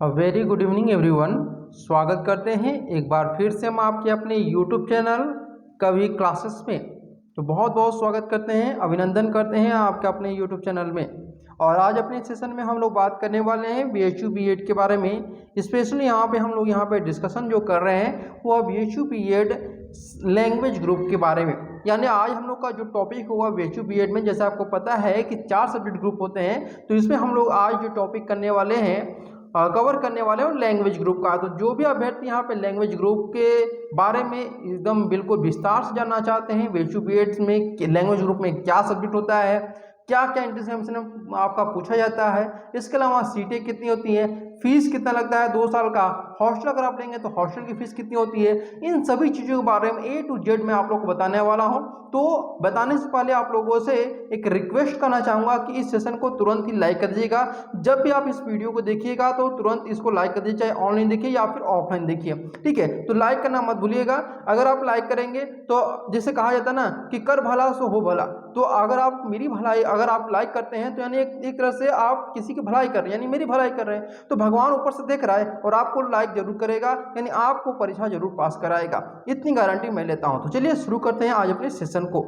Very good evening everyone. स्वागत करते हैं एक बार फिर से हम आपके अपने यूट्यूब चैनल कवि क्लासेस में। तो बहुत बहुत स्वागत करते हैं, अभिनंदन करते हैं आपके अपने यूट्यूब चैनल में। और आज अपने सेशन में हम लोग बात करने वाले हैं बीएचयू बीएड के बारे में। स्पेशली हम लोग यहाँ पे डिस्कशन जो कर रहे हैं वह बीएचयू बीएड लैंग्वेज ग्रुप के बारे में। यानी आज हम लोग का जो टॉपिक होगा बीएचयू बीएड में, जैसे आपको पता है कि 4 सब्जेक्ट ग्रुप होते हैं, तो इसमें हम लोग आज जो टॉपिक करने वाले हैं कवर करने वाले हैं लैंग्वेज ग्रुप का। तो जो भी अभ्यर्थी यहाँ पे लैंग्वेज ग्रुप के बारे में एकदम बिल्कुल विस्तार से जानना चाहते हैं, बीएचयू बीएड में लैंग्वेज ग्रुप में क्या सब्जेक्ट होता है, क्या क्या एग्जामिनेशन आपका पूछा जाता है, इसके अलावा सीटें कितनी होती हैं, फीस कितना लगता है 2 साल का, हॉस्टल अगर आप लेंगे तो हॉस्टल की फीस कितनी होती है, इन सभी चीज़ों के बारे में A to Z मैं आप लोग को बताने वाला हूं। तो बताने से पहले आप लोगों से एक रिक्वेस्ट करना चाहूँगा कि इस सेशन को तुरंत ही लाइक कर दीजिएगा। जब भी आप इस वीडियो को देखिएगा तो तुरंत इसको लाइक कर दीजिए, चाहे ऑनलाइन देखिए या फिर ऑफलाइन देखिए, ठीक है। तो लाइक करना मत भूलिएगा। अगर आप लाइक करेंगे तो जैसे कहा जाता है ना कि कर भला सो हो भला, तो अगर आप मेरी भलाई अगर आप लाइक करते हैं तो यानी एक तरह से आप किसी की भलाई कर रहे हैं, यानी मेरी भलाई कर रहे हैं। तो भगवान ऊपर से देख रहा है और आपको लाइक जरूर करेगा, यानी आपको परीक्षा जरूर पास कराएगा, इतनी गारंटी मैं लेता हूं। तो चलिए शुरू करते हैं आज अपने सेशन को।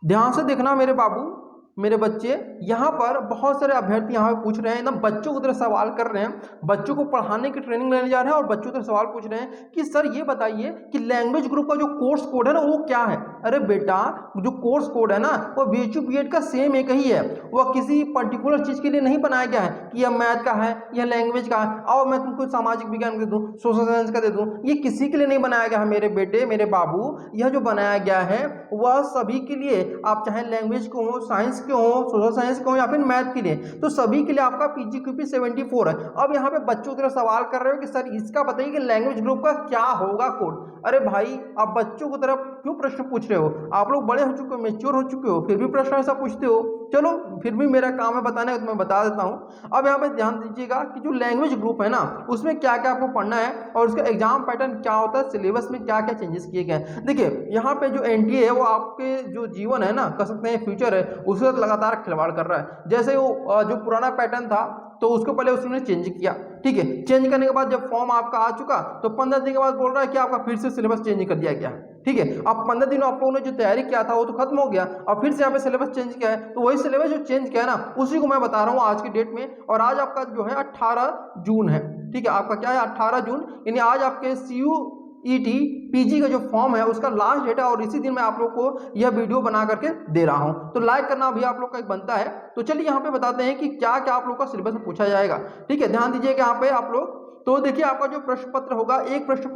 ध्यान से देखना मेरे बाबू, मेरे बच्चे। यहाँ पर बहुत सारे अभ्यर्थी यहाँ पे पूछ रहे हैं ना, बच्चों को तरह सवाल कर रहे हैं, बच्चों को पढ़ाने की ट्रेनिंग लेने जा रहे हैं और बच्चों तरह सवाल पूछ रहे हैं कि सर ये बताइए कि लैंग्वेज ग्रुप का जो कोर्स कोड है ना वो क्या है। अरे बेटा, जो कोर्स कोड है ना वो बीएचयू बीएड का सेम एक ही है, वह किसी पर्टिकुलर चीज के लिए नहीं बनाया गया है कि यह मैथ का है, यह लैंग्वेज का है, और मैं तुमको सामाजिक विज्ञान दे दूँ, सोशल साइंस का दे दूँ। ये किसी के लिए नहीं बनाया गया है मेरे बेटे, मेरे बाबू। यह जो बनाया गया है वह सभी के लिए, आप चाहे लैंग्वेज को हो, साइंस के हो, सोशल साइंस को या फिर मैथ के लिए, तो सभी के लिए आपका PGQP 74 है। अब यहाँ पे बच्चों की तरह सवाल कर रहे हो कि सर इसका बताइए कि लैंग्वेज ग्रुप का क्या होगा कोड। अरे भाई, आप बच्चों की तरफ क्यों प्रश्न पूछ रहे हो? आप लोग बड़े हो चुके हो, मैच्योर हो चुके हो, फिर भी प्रश्न ऐसा पूछते हो। चलो फिर भी मेरा काम है बताने का, तो मैं बता देता हूँ। अब यहाँ पे ध्यान दीजिएगा कि जो लैंग्वेज ग्रुप है ना उसमें क्या क्या आपको पढ़ना है और उसका एग्जाम पैटर्न क्या होता है, सिलेबस में क्या क्या चेंजेस किए गए हैं। देखिए यहाँ पे जो एनटीए है वो आपके जो जीवन है ना, कह सकते हैं फ्यूचर है, उसके साथ लगातार खिलवाड़ कर रहा है। जैसे वो जो पुराना पैटर्न था तो उसको पहले उसने चेंज किया, ठीक है। चेंज करने के बाद जब फॉर्म आपका आ चुका तो 15 दिन के बाद बोल रहा है कि आपका फिर से सिलेबस चेंज कर दिया गया, ठीक है। अब 15 दिन आप लोगों ने जो तैयारी किया था वो तो खत्म हो गया, अब फिर से यहाँ पे सिलेबस चेंज किया है। तो वही सिलेबस जो चेंज किया है ना उसी को मैं बता रहा हूँ आज की डेट में। और आज आपका जो है 18 जून है, ठीक है। आपका क्या है 18 जून, यानी आज आपके CUET PG का जो फॉर्म है उसका लास्ट डेट है और इसी दिन मैं आप लोग को यह वीडियो बना करके दे रहा हूं। तो लाइक करना भी आप लोग का एक बनता है। तो चलिए यहाँ पे बताते हैं कि क्या क्या आप लोग का सिलेबस में पूछा जाएगा, ठीक है। ध्यान दीजिएगा यहाँ पे आप लोग। तो देखिए आपका जो प्रश्न पत्र होगा, एक प्रश्न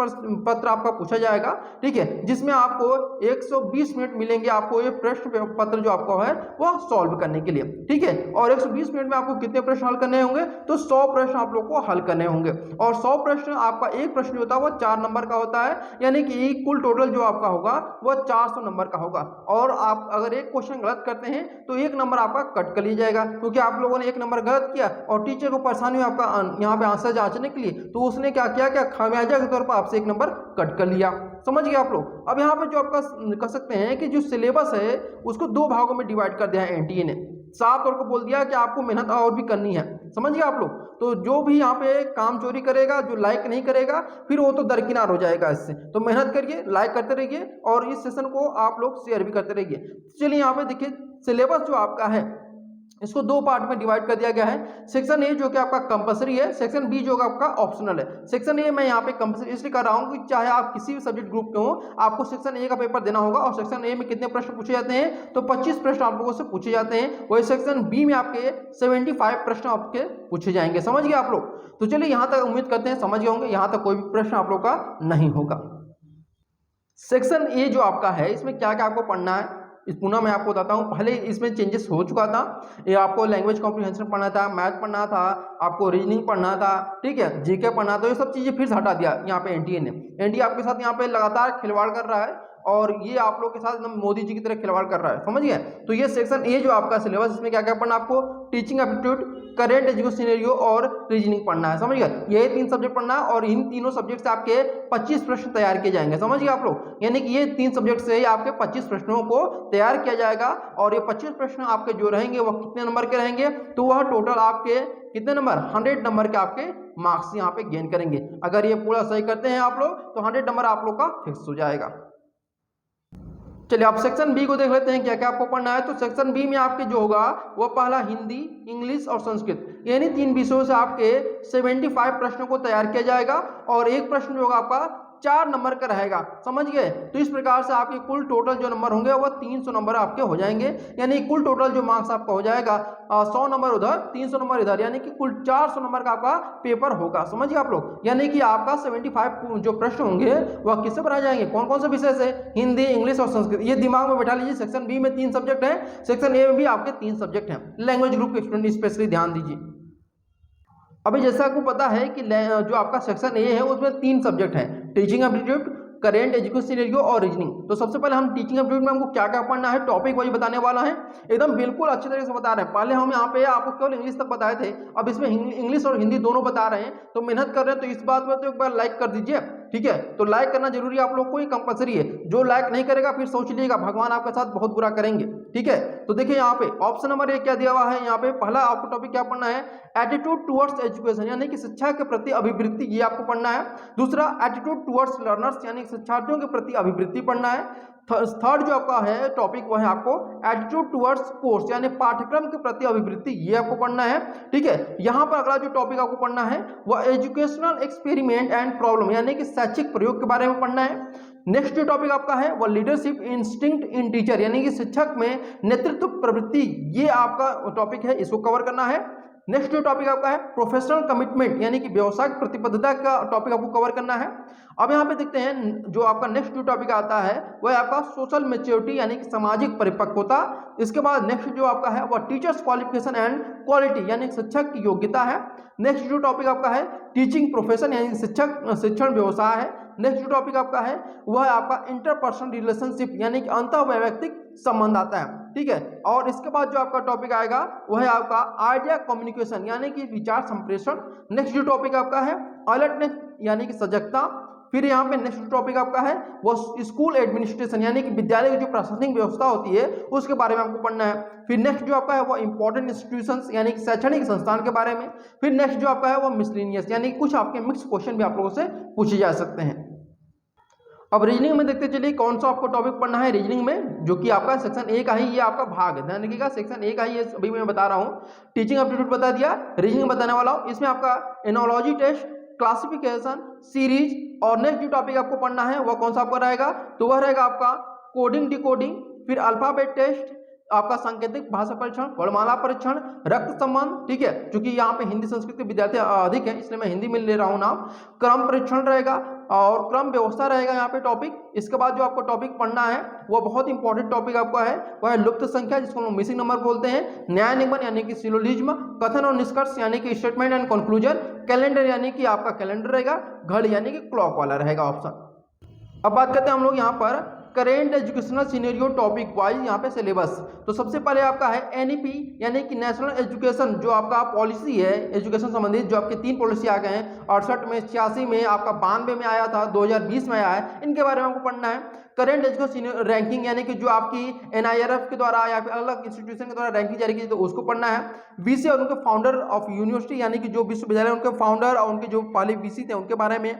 पत्र आपका पूछा जाएगा, ठीक है, जिसमें आपको 120 मिनट मिलेंगे आपको ये प्रश्न पत्र जो आपका है वह सॉल्व करने के लिए, ठीक है। और 120 मिनट में आपको कितने प्रश्न हल करने होंगे? तो 100 प्रश्न आप लोग को हल करने होंगे। और 100 प्रश्न आपका एक प्रश्न जो होता है वह 4 नंबर का होता है, यानी कि कुल टोटल जो आपका होगा वह 400 नंबर का होगा। और आप अगर एक क्वेश्चन गलत करते हैं तो 1 नंबर आपका कट कर लिया जाएगा, क्योंकि आप लोगों ने 1 नंबर गलत किया और टीचर को परेशानी हुई आपका यहाँ पे आंसर जांचने के लिए, तो उसने क्या किया, क्या खामियाजा के तौर पर आपसे 1 नंबर कट कर लिया। समझ गए आप लोग? अब यहाँ पे जो आपका कह सकते हैं कि जो सिलेबस है उसको 2 भागों में डिवाइड कर दिया है एनटीए ने। साफ तौर को बोल दिया कि आपको मेहनत और भी करनी है। समझ गए आप लोग? तो जो भी यहाँ पे काम चोरी करेगा, जो लाइक नहीं करेगा, फिर वो तो दरकिनार हो जाएगा इससे। तो मेहनत करिए, लाइक करते रहिए और इस सेशन को आप लोग शेयर भी करते रहिए। चलिए यहाँ पे देखिए सिलेबस जो आपका है इसको 2 पार्ट में डिवाइड कर दिया गया है। सेक्शन ए जो कि आपका कंपलसरी है, सेक्शन बी जो आपका ऑप्शनल है। सेक्शन ए मैं यहाँ पे कंपलसरी इसलिए कर रहा हूँ कि चाहे आप किसी भी सब्जेक्ट ग्रुप के हो, आपको सेक्शन ए का पेपर देना होगा। और सेक्शन ए में कितने प्रश्न पूछे जाते हैं? तो 25 प्रश्न आप लोगों से पूछे जाते हैं। वही सेक्शन बी में आपके 75 प्रश्न आपके पूछे जाएंगे। समझ गए आप लोग? तो चलिए यहाँ तक उम्मीद करते हैं समझ गए होंगे, यहाँ तक कोई भी प्रश्न आप लोग का नहीं होगा। सेक्शन ए जो आपका है इसमें क्या क्या आपको पढ़ना है इस पुनः मैं आपको बताता हूँ। पहले इसमें चेंजेस हो चुका था, ये आपको लैंग्वेज कॉम्प्रिहेंशन पढ़ना था, मैथ पढ़ना था, आपको रीजनिंग पढ़ना था, ठीक है, जीके पढ़ना था। ये सब चीजें फिर से हटा दिया यहाँ पे एनटीए ने। एनटीए आपके साथ यहाँ पे लगातार खिलवाड़ कर रहा है और ये आप लोग के साथ एकदम मोदी जी की तरह खिलवाड़ कर रहा है। समझ गए? तो ये सेक्शन ए जो आपका सिलेबस, इसमें क्या क्या पढ़ना आपको? Teaching aptitude, current education scenario और रीजनिंग पढ़ना है। समझ गए? ये 3 सब्जेक्ट पढ़ना है और इन तीनों सब्जेक्ट से आपके 25 प्रश्न तैयार किए जाएंगे। समझ गए आप लोग? यानी कि ये 3 सब्जेक्ट से ही आपके 25 प्रश्नों को तैयार किया जाएगा। और ये 25 प्रश्न आपके जो रहेंगे वह कितने नंबर के रहेंगे? तो वह टोटल आपके कितने नंबर? 100 नंबर के आपके मार्क्स यहाँ पे गेन करेंगे। अगर ये पूरा सही करते हैं आप लोग तो 100 नंबर आप लोग का फिक्स हो जाएगा। चलिए आप सेक्शन बी को देख लेते हैं क्या क्या आपको पढ़ना है। तो सेक्शन बी में आपके जो होगा वो पहला हिंदी, इंग्लिश और संस्कृत, यानी 3 विषयों से आपके 75 प्रश्नों को तैयार किया जाएगा और एक प्रश्न जो होगा आपका 4 नंबर का रहेगा, समझ गए। तो इस प्रकार से आपके कुल टोटल जो नंबर होंगे वो 300 नंबर आपके हो जाएंगे, यानी कुल टोटल जो मार्क्स आपका हो जाएगा 100 नंबर उधर 300 नंबर इधर, यानी कि कुल 400 नंबर का आपका पेपर होगा, समझिए आप लोग। यानी कि आपका 75 जो प्रश्न होंगे वह किससे बनाए जाएंगे, कौन कौन से विषय से, हिंदी, इंग्लिश और संस्कृत। ये दिमाग में बैठा लीजिए। सेक्शन बी में 3 सब्जेक्ट हैं, सेक्शन ए में भी आपके 3 सब्जेक्ट हैं। लैंग्वेज ग्रुप के स्टूडेंट स्पेशली ध्यान दीजिए। अभी जैसा आपको पता है कि जो आपका सेक्शन ए है उसमें 3 सब्जेक्ट हैं, teaching aptitude, current education scenario और रीजनिंग। तो सबसे पहले हम टीचिंग एप्टीट्यूड में हमको क्या क्या पढ़ना है, टॉपिक वही बताने वाला है, एकदम बिल्कुल अच्छी तरीके से बता रहे हैं। पहले हम यहाँ पे आपको केवल इंग्लिश तक बताए थे, अब इसमें इंग्लिश और हिंदी दोनों बता रहे हैं। तो मेहनत कर रहे हैं तो इस बात में तो एक बार लाइक कर दीजिए, ठीक है। तो लाइक करना जरूरी आप लोग को, ये कंपलसरी है। जो लाइक नहीं करेगा फिर सोच लीजिएगा भगवान आपके साथ बहुत बुरा करेंगे, ठीक है। तो देखिए यहाँ पे ऑप्शन नंबर 1 क्या दिया हुआ है, यहाँ पे पहला आपको टॉपिक क्या पढ़ना है, एटीट्यूड टुवर्ड्स एजुकेशन, यानी कि शिक्षा के प्रति अभिवृत्ति, ये आपको पढ़ना है। दूसरा एटीट्यूड टुवर्ड्स लर्नर्स, यानी शिक्षार्थियों के प्रति अभिवृत्ति पढ़ना है। थर्ड जो आपका है टॉपिक वह है आपको एटीट्यूड टुवर्ड्स कोर्स, यानी पाठ्यक्रम के प्रति अभिवृत्ति, ये आपको पढ़ना है, ठीक है। यहाँ पर अगला जो टॉपिक आपको पढ़ना है वह एजुकेशनल एक्सपेरिमेंट एंड प्रॉब्लम, यानी कि शैक्षिक प्रयोग के बारे में पढ़ना है। नेक्स्ट जो टॉपिक आपका है वह लीडरशिप इंस्टिंक्ट इन टीचर, यानी कि शिक्षक में नेतृत्व प्रवृत्ति, ये आपका टॉपिक है, इसको कवर करना है। नेक्स्ट जो टॉपिक आपका है प्रोफेशनल कमिटमेंट, यानी कि व्यवसायिक प्रतिबद्धता का टॉपिक आपको कवर करना है। अब यहाँ पे देखते हैं जो आपका नेक्स्ट जो टॉपिक आता है वह आपका सोशल मैच्योरिटी, यानी कि सामाजिक परिपक्वता। इसके बाद नेक्स्ट जो आपका है वह टीचर्स क्वालिफिकेशन एंड क्वालिटी, यानी शिक्षक की योग्यता है। नेक्स्ट जो टॉपिक आपका है टीचिंग प्रोफेशन, यानी शिक्षण व्यवसाय है। नेक्स्ट जो टॉपिक आपका है वह आपका इंटरपर्सनल रिलेशनशिप, यानी कि अंतःवैयक्तिक संबंध आता है, ठीक है। और इसके बाद जो आपका टॉपिक आएगा वह है आपका आइडिया कम्युनिकेशन, यानी कि विचार संप्रेषण। नेक्स्ट जो टॉपिक आपका है अलर्टनेस, यानी कि सजगता। फिर यहाँ पे नेक्स्ट टॉपिक आपका है वो स्कूल एडमिनिस्ट्रेशन, यानी कि विद्यालय की जो प्रशासनिक व्यवस्था होती है उसके बारे में आपको पढ़ना है। फिर नेक्स्ट जो आपका है वो इंपॉर्टेंट इंस्टीट्यूशंस, यानी कि शैक्षणिक संस्थान के बारे में। फिर नेक्स्ट जो आपका है वो मिसलिनियस, यानी कुछ आपके मिक्स क्वेश्चन भी आप लोगों से पूछे जा सकते हैं। अब रीजनिंग में देखते चलिए कौन सा आपको टॉपिक पढ़ना है रीजनिंग में, जो कि आपका सेक्शन ए का ही ये आपका भाग है, ध्यान रखिएगा सेक्शन ए का ही ये अभी मैं बता रहा हूँ। टीचिंग एप्टीट्यूड बता दिया, रीजनिंग बताने वाला हूँ। इसमें आपका एनोलॉजी टेस्ट, क्लासिफिकेशन, सीरीज और नेक्स्ट जो टॉपिक आपको पढ़ना है वह कौन सा आपका रहेगा, तो वह रहेगा आपका कोडिंग डिकोडिंग। फिर अल्फाबेट टेस्ट, आपका सांकेतिक भाषा परीक्षण, वर्णमाला परीक्षण, रक्त संबंध, ठीक है। क्योंकि यहाँ पे हिंदी संस्कृत के विद्यार्थी अधिक हैं इसलिए मैं हिंदी में ले रहा हूँ नाम। क्रम परीक्षण रहेगा और क्रम व्यवस्था रहेगा यहाँ पे टॉपिक। इसके बाद जो आपको टॉपिक पढ़ना है वो बहुत इंपॉर्टेंट टॉपिक आपका है वह है लुप्त संख्या, जिसको हम मिसिंग नंबर बोलते हैं। न्याय निगमन, यानी कि सिलोजिज्म। कथन और निष्कर्ष, यानी कि स्टेटमेंट एंड कंक्लूजन। कैलेंडर, यानी कि आपका कैलेंडर रहेगा। घड़ी, यानी कि क्लॉक वाला रहेगा ऑप्शन। अब बात करते हैं हम लोग यहाँ पर current educational scenario topic wise यहाँ पे सिलेबस। तो सबसे पहले आपका है एनईपी, यानी कि नेशनल एजुकेशन, जो आपका पॉलिसी है एजुकेशन संबंधित, जो आपके 3 पॉलिसी आ गए हैं 68 में, 86 में, आपका 92 में आया था, 2020 में आया है, इनके बारे में आपको पढ़ना है। करेंट एजुकेशन रैंकिंग, यानी कि जो आपकी NIRF के द्वारा या फिर अलग इंस्टीट्यूशन के द्वारा रैंकिंग जारी की तो उसको पढ़ना है। वीसी और उनके फाउंडर ऑफ यूनिवर्सिटी, यानी कि जो विश्वविद्यालय उनके फाउंडर और उनके जो पहले वीसी थे उनके बारे में।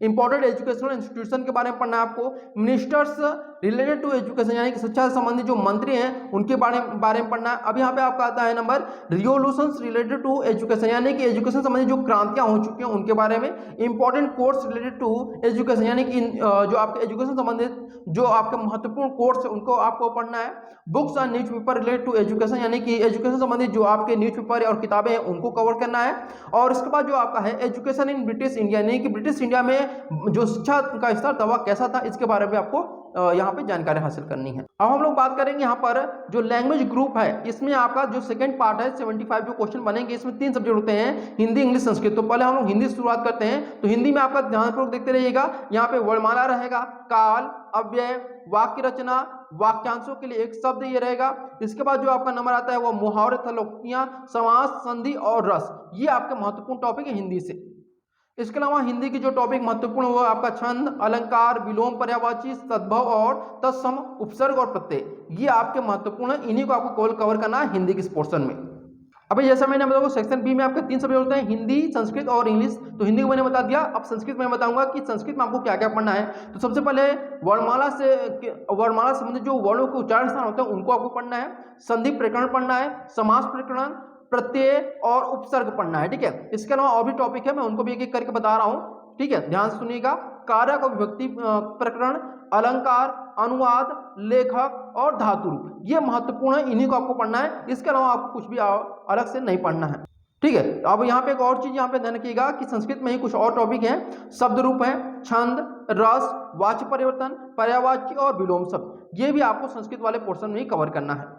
इंपॉर्टेंट एजुकेशनल इंस्टीट्यूशन के बारे में पढ़ना है आपको। मिनिस्टर्स रिलेटेड टू एजुकेशन, यानी कि शिक्षा से संबंधित जो मंत्री हैं उनके बारे में पढ़ना है। अब यहाँ पे आपका आता है number revolutions related to education, यानी कि एजुकेशन संबंधित जो क्रांतियां हो चुकी हैं उनके बारे में। Important course related to education, यानी कि जो आपके एजुकेशन संबंधित जो आपके महत्वपूर्ण कोर्स है उनको आपको पढ़ना है। Books and newspaper related to education, यानी कि एजुकेशन संबंधित जो आपके न्यूज पेपर और किताबें हैं उनको कवर करना है। और इसके बाद जो आपका है एजुकेशन इन ब्रिटिश इंडिया, यानी कि ब्रिटिश इंडिया में जो शिक्षा का स्तर था वह कैसा था, इसके बारे में आपको यहाँ पे जानकारी हासिल करनी है। अब हम लोग बात करेंगे यहाँ पर जो लैंग्वेज ग्रुप है, इसमें आपका जो सेकंड पार्ट है 75 जो क्वेश्चन बनेंगे, इसमें 3 सब्जेक्ट होते हैं, हिंदी, इंग्लिश, संस्कृत। तो पहले हम लोग हिंदी से शुरुआत करते हैं। तो हिंदी में आपका ध्यानपूर्वक देखते रहिएगा, यहाँ पे वर्णमाला रहेगा, काल, अव्यय, वाक्य रचना, वाक्यांशों के लिए एक शब्द ये रहेगा। इसके बाद जो आपका नंबर आता है वो मुहावरे, तलोक्तियां, समास, संधि और रस, ये आपके महत्वपूर्ण टॉपिक है हिंदी से। इसके अलावा हिंदी की जो टॉपिक महत्वपूर्ण वो आपका छंद, अलंकार, विलोम, पर्यायवाची, सद्भव और तत्सम, उपसर्ग और प्रत्यय, ये आपके महत्वपूर्ण है। इन्हीं को आपको कवर करना है हिंदी के इस पोर्शन में। अभी जैसा मैंने बताया सेक्शन बी में आपके 3 सब्जेक्ट होते हैं, हिंदी, संस्कृत और इंग्लिश। तो हिंदी को मैंने बता दिया, अब संस्कृत में बताऊंगा कि संस्कृत में आपको क्या क्या पढ़ना है। तो सबसे पहले वर्णमाला से संबंधित जो वर्णों के उच्चारण स्थान होते हैं उनको आपको पढ़ना है, संधि प्रकरण पढ़ना है, समास प्रकरण, प्रत्यय और उपसर्ग पढ़ना है, ठीक है। इसके अलावा और भी टॉपिक है, मैं उनको भी एक एक करके बता रहा हूँ, ठीक है, ध्यान से सुनिएगा। कारक और विभक्ति प्रकरण, अलंकार, अनुवाद, लेखक और धातु रूप, ये महत्वपूर्ण है, इन्हीं को आपको पढ़ना है। इसके अलावा आपको कुछ भी अलग से नहीं पढ़ना है, ठीक है। अब यहाँ पे एक और चीज यहाँ पे ध्यान रखिएगा कि संस्कृत में ही कुछ और टॉपिक हैं, शब्द रूप है, छंद, रस, वाच्य परिवर्तन, पर्यायवाची और विलोम शब्द, ये भी आपको संस्कृत वाले पोर्शन में ही कवर करना है।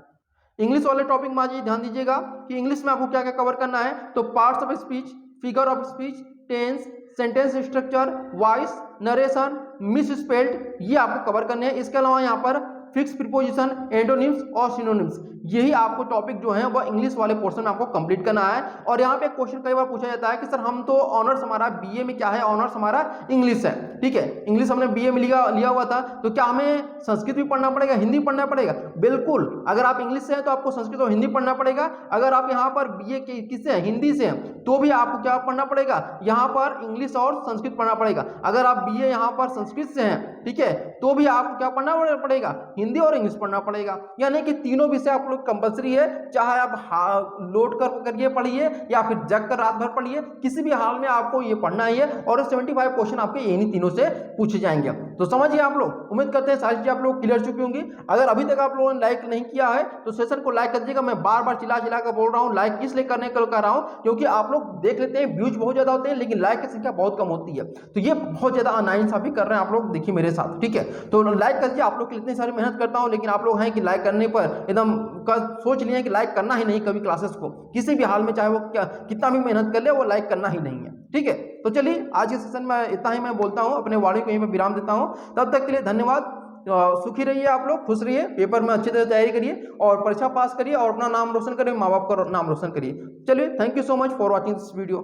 इंग्लिश वाले टॉपिक में आज ध्यान दीजिएगा कि इंग्लिश में आपको क्या क्या कवर करना है। तो parts of speech, figure of speech, tense, sentence structure, voice, narration, misspelled, ये आपको कवर करने हैं। इसके अलावा यहाँ पर फिक्स प्रीपोजिशन, एंटोनिम्स और सिनोनिम्स, यही आपको टॉपिक जो है वह इंग्लिश वाले पोर्शन में आपको कंप्लीट करना है। और यहाँ पे क्वेश्चन कई बार पूछा जाता है कि सर हम तो ऑनर्स हमारा बीए में क्या है, ऑनर्स हमारा इंग्लिश है, ठीक है, इंग्लिश हमने बीए में लिया हुआ था, तो क्या हमें संस्कृत भी पढ़ना पड़ेगा, हिंदी पढ़ना पड़ेगा? बिल्कुल, अगर आप इंग्लिश से हैं तो आपको संस्कृत और हिंदी पढ़ना पड़ेगा। अगर आप यहाँ पर बीए किससे हैं, हिंदी से हैं, तो भी आपको क्या पढ़ना पड़ेगा, यहाँ पर इंग्लिश और संस्कृत पढ़ना पड़ेगा। अगर आप बीए यहाँ पर संस्कृत से हैं, ठीक है, तो भी आपको क्या पढ़ना पड़ेगा, हिंदी और इंग्लिश पढ़ना पड़ेगा। यानी कि तीनों विषय आप लोग कंपलसरी है, चाहे आप लोड करके पढ़िए या फिर जग कर रात भर पढ़िए, किसी भी हाल में आपको ये पढ़ना ही है। और 75 क्वेश्चन आपके इन्हीं तीनों से पूछे जाएंगे। तो समझिए आप लोग, उम्मीद करते हैं सारी चीजें आप लोग क्लियर चुकी होंगी। अगर अभी तक आप लोगों ने लाइक नहीं किया है तो सेशन को लाइक कर दीजिएगा। मैं बार बार चिल्ला कर बोल रहा हूँ, लाइक इसलिए करने कर रहा हूँ क्योंकि आप लोग देख लेते हैं व्यूज बहुत ज्यादा होते हैं लेकिन लाइक की संख्या बहुत कम होती है। तो ये बहुत ज्यादा अनाइंसाफी कर रहे हैं आप लोग, देखिए मेरे साथ, ठीक है। तो लाइक कर दीजिए, आप लोग इतनी सारी मेहनत करता हूँ लेकिन आप लोग हैं कि लाइक करने पर एकदम सोच लिए कि लाइक करना ही नहीं कभी क्लासेस को, किसी भी हाल में, चाहे वो कितना भी मेहनत कर ले, वो लाइक करना ही नहीं है, ठीक है। तो चलिए आज के सेशन में इतना ही मैं बोलता हूँ, अपने वाणी को यहीं पे विराम देता हूँ। तब तक के लिए धन्यवाद। सुखी रहिए आप लोग, खुश रहिए, पेपर में अच्छी तरह तैयारी करिए और परीक्षा पास करिए और अपना नाम रोशन करिए, माँ बाप का नाम रोशन करिए। चलिए, thank you so much for watching this video.